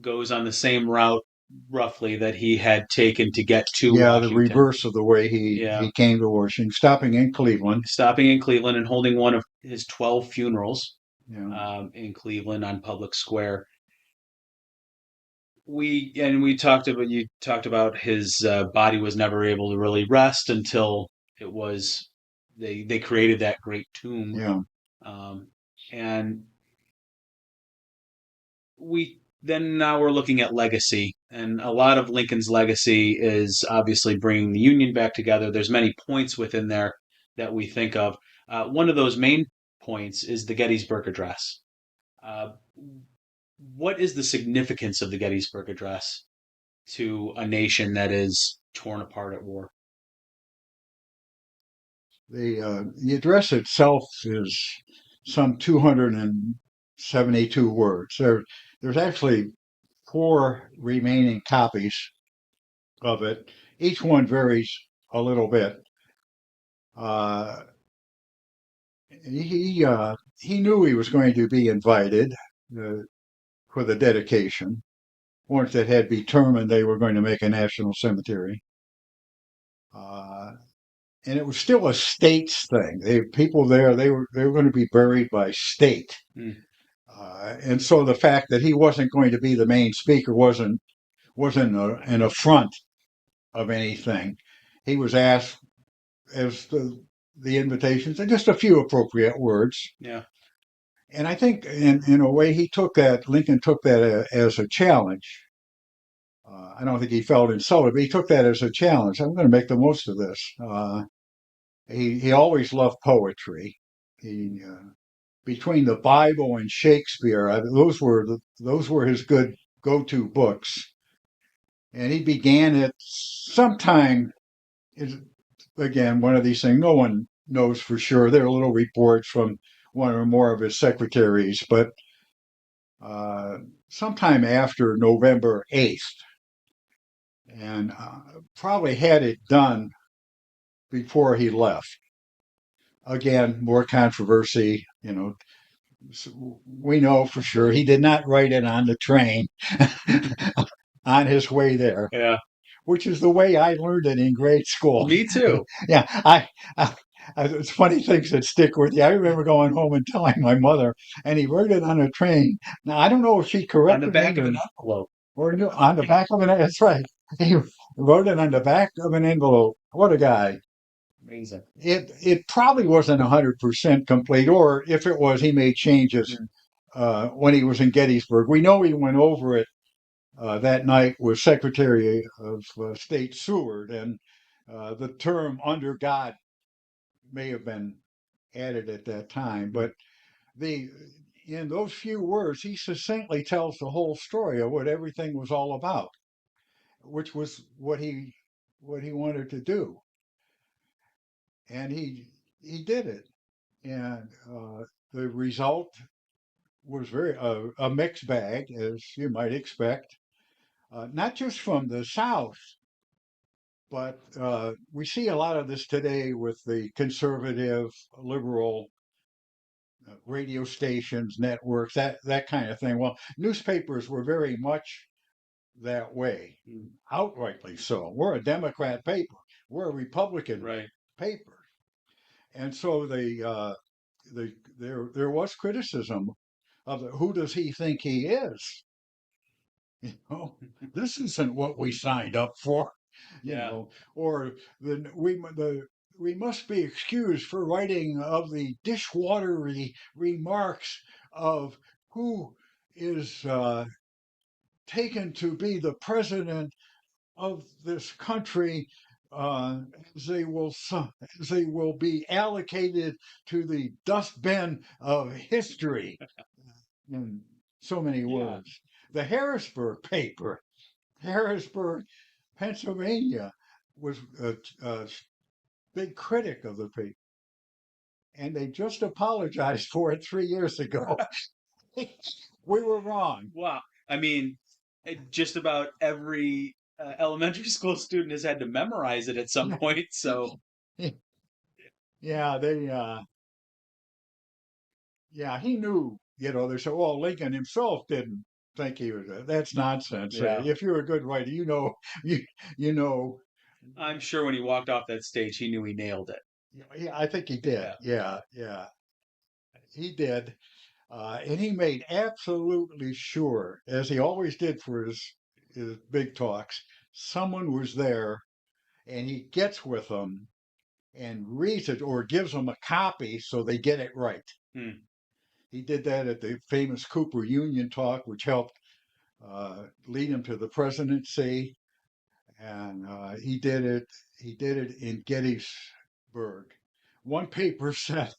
goes on the same route roughly that he had taken to get to Yeah, the Washington. reverse of the way Yeah. he came to Washington, stopping in Cleveland. Stopping in Cleveland and holding one of his 12 funerals Yeah, in Cleveland on Public Square. We talked about you talked about his body was never able to really rest until it was they created that great tomb, yeah. um, and we then now we're looking at legacy, and a lot of Lincoln's legacy is obviously bringing the Union back together. There's many points within there that we think of. One of those main points is the Gettysburg Address. Uh, what is the significance of the Gettysburg Address to a nation that is torn apart at war? The address itself is some 272 words. There's actually four remaining copies of it. Each one varies a little bit. Uh, he knew he was going to be invited uh, for the dedication. Once it had determined they were going to make a national cemetery, uh, and it was still a states thing. People there, they were going to be buried by state, Mm. and so the fact that he wasn't going to be the main speaker wasn't an affront of anything. He was asked as the invitations and just a few appropriate words. Yeah. And I think in a way Lincoln took that as a challenge. I don't think he felt insulted, but he took that as a challenge. I'm going to make the most of this. He always loved poetry. He between the Bible and Shakespeare, those were his good go-to books. And he began it sometime again, one of these things, no one knows for sure. There are little reports from one or more of his secretaries, but uh, sometime after November 8th, and probably had it done before he left. Again, more controversy, we know for sure he did not write it on the train on his way there, Yeah, which is the way I learned it in grade school. me too. Yeah, I it's funny things that stick with you. I remember going home and telling my mother, and he wrote it on a train. Now I don't know if she On the corrected me back of an envelope. or on the back of an. That's right. He wrote it on the back of an envelope. What a guy! Amazing. It probably wasn't 100% complete, or if it was, he made changes Mm. when he was in Gettysburg. We know he went over it that night with Secretary of State Seward, and the term "under God" may have been added at that time. But the in those few words, he succinctly tells the whole story of what everything was all about, which was what he wanted to do, and he did it. And the result was very a mixed bag, as you might expect, not just from the South, but we see a lot of this today with the conservative, liberal radio stations, networks, that kind of thing. Well, newspapers were very much that way, Mm. outrightly so. We're a Democrat paper. We're a Republican Right. paper, and so there was criticism of who does he think he is? You know, this isn't what we signed up for. You Yeah. know, or we must be excused for writing of the dishwatery remarks of who is taken to be the president of this country, uh, as they will be allocated to the dustbin of history in so many Yeah. words. The Harrisburg paper, Harrisburg, Pennsylvania, was a big critic of the paper, and they just apologized for it 3 years ago. We were wrong. Wow. I mean, just about every elementary school student has had to memorize it at some point. So, Yeah, yeah, he knew. They said, well, Lincoln himself didn't think he was. That's nonsense. yeah, If you're a good writer, you you know. I'm sure when he walked off that stage, he knew he nailed it. Yeah, I think he did. Yeah. Yeah, yeah, he did. And he made absolutely sure, as he always did for his big talks, someone was there, and he gets with them and reads it or gives them a copy so they get it right. Hmm. He did that at the famous Cooper Union talk, which helped lead him to the presidency, and he did it. He did it in Gettysburg. One paper said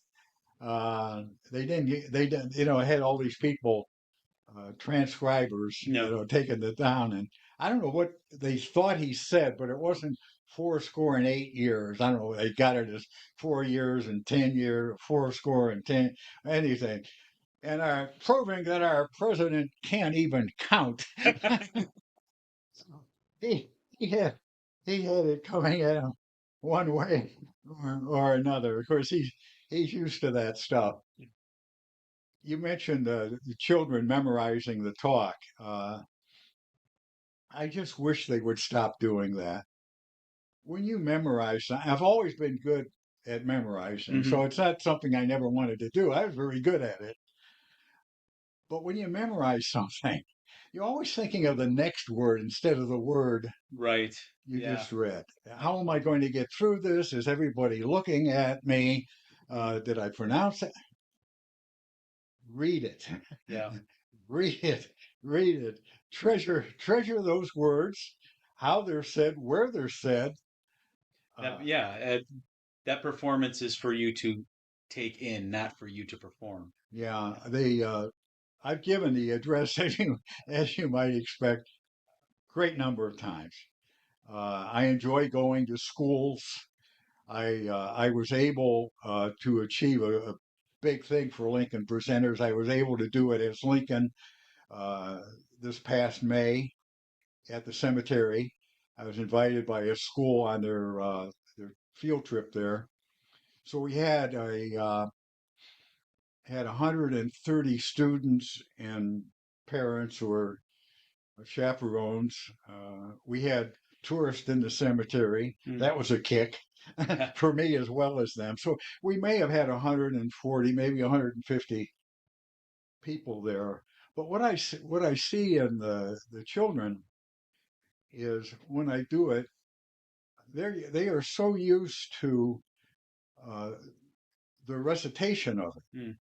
they didn't. They didn't. Had all these people, transcribers, No. taking it down, and I don't know what they thought he said, but it wasn't 4 score and 8 years. I don't know. They got it as 4 years and 10 years, 4 score and 10, anything. And are proving that our president can't even count. he he had he had it coming at him one way or another. Of course, he's used to that stuff. You mentioned the children memorizing the talk. I just wish they would stop doing that. When you memorize, I've always been good at memorizing, Hmm. so it's not something I never wanted to do. I was very good at it. But when you memorize something, you're always thinking of the next word instead of the word Right. you Yeah. just read. How am I going to get through this? Is everybody looking at me? Did I pronounce it? Read it. Yeah. Read it. Read it. Treasure those words, how they're said, where they're said. That, Uh, yeah. That performance is for you to take in, not for you to perform. yeah, Yeah. I've given the address as you might expect, great number of times. I enjoy going to schools. I was able to achieve a big thing for Lincoln Presenters. I was able to do it as Lincoln uh, this past May at the cemetery. I was invited by a school on their field trip there. So we had 130 students and parents or chaperones. We had tourists in the cemetery. That was a kick for me as well as them. So we may have had 140, maybe 150 people there. But what I see in the children is when I do it, they are so used to uh, the recitation of it. Mm.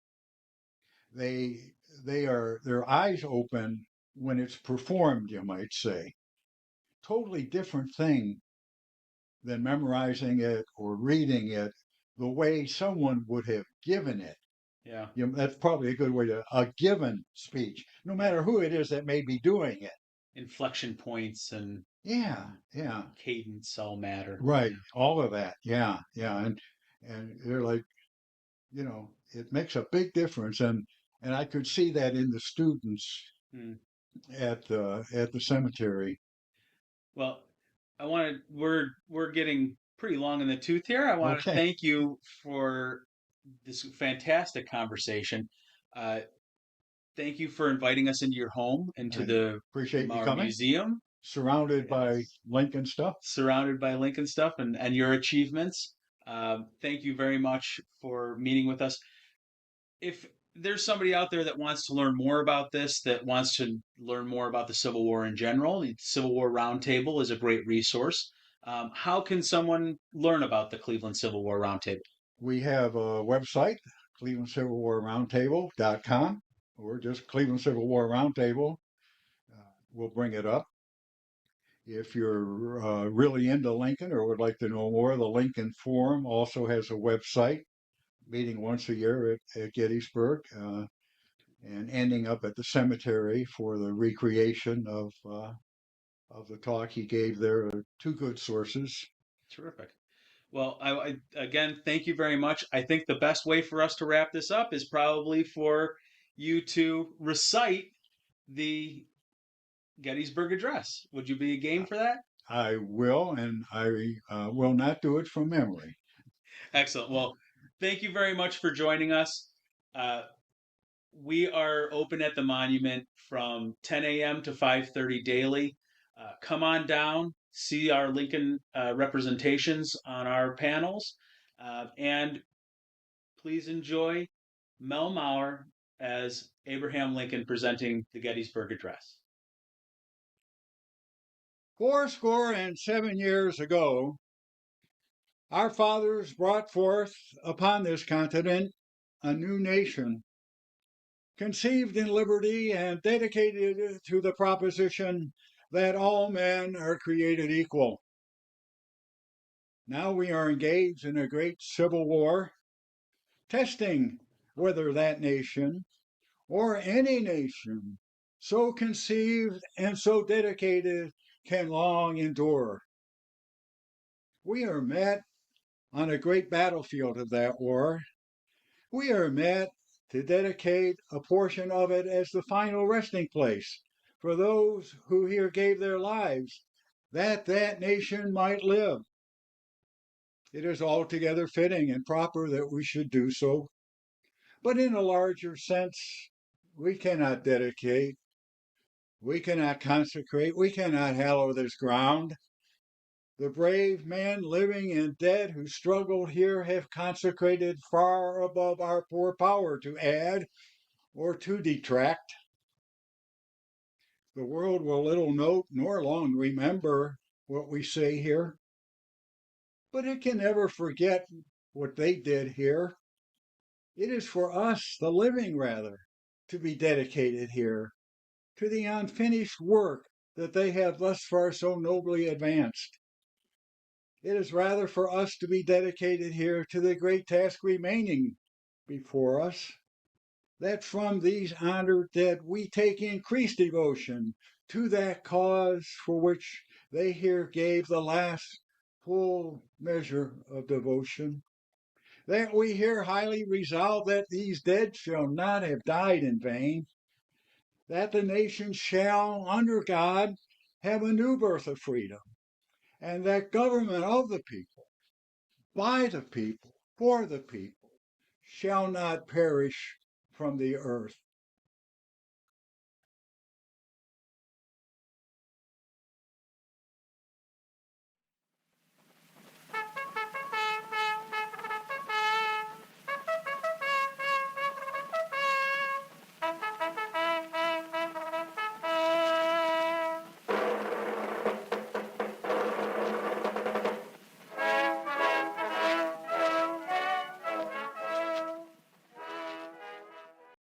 They they are their eyes open when it's performed, you might say. Totally different thing than memorizing it or reading it the way someone would have given it. Yeah. You know, that's probably a good way to a given speech, no matter who it is that may be doing it. Inflection points and Yeah, yeah, cadence all matter. right. All of that. Yeah, yeah, and they're like, it makes a big difference, and I could see that in the students Mm. at the cemetery. Well, we're getting pretty long in the tooth here. I want to Okay, thank you for this fantastic conversation. Uh, Thank you for inviting us into your home, into I the appreciate you Maurer coming. Museum. Surrounded by Yes. Lincoln stuff. Surrounded by Lincoln stuff and your achievements. Thank you very much for meeting with us. If there's somebody out there that wants to learn more about this, that wants to learn more about the Civil War in general, the Civil War Roundtable is a great resource. How can someone learn about the Cleveland Civil War Roundtable? We have a website, Cleveland Civil War Roundtable.com, or just Cleveland Civil War Roundtable. We'll bring it up. If you're really into Lincoln or would like to know more, the Lincoln Forum also has a website, meeting once a year at Gettysburg, and ending up at the cemetery for the recreation of the talk he gave there. Two good sources. Terrific. Well, again, thank you very much. I think the best way for us to wrap this up is probably for you to recite the Gettysburg Address. Would you be a game for that? I will, and I will not do it from memory. Excellent. Well, thank you very much for joining us. Uh, we are open at the monument from 10 a.m. to 5:30 daily. Come on down, see our Lincoln representations on our panels, and please enjoy Mel Maurer as Abraham Lincoln presenting the Gettysburg Address. 7 years ago, our fathers brought forth upon this continent a new nation, conceived in liberty and dedicated to the proposition that all men are created equal. Now we are engaged in a great civil war, testing whether that nation or any nation so conceived and so dedicated can long endure. We are met on a great battlefield of that war. We are met to dedicate a portion of it as the final resting place for those who here gave their lives that that nation might live. It is altogether fitting and proper that we should do so. But in a larger sense, we cannot dedicate, we cannot consecrate, we cannot hallow this ground. The brave men, living and dead, who struggled here have consecrated far above our poor power to add or to detract. The world will little note nor long remember what we say here, but it can never forget what they did here. It is for us, the living rather, to be dedicated here to the unfinished work that they have thus far so nobly advanced. It is rather for us to be dedicated here to the great task remaining before us, that from these honored dead we take increased devotion to that cause for which they here gave the last full measure of devotion, that we here highly resolve that these dead shall not have died in vain, that the nation shall, under God, have a new birth of freedom, and that government of the people, by the people, for the people, shall not perish from the earth.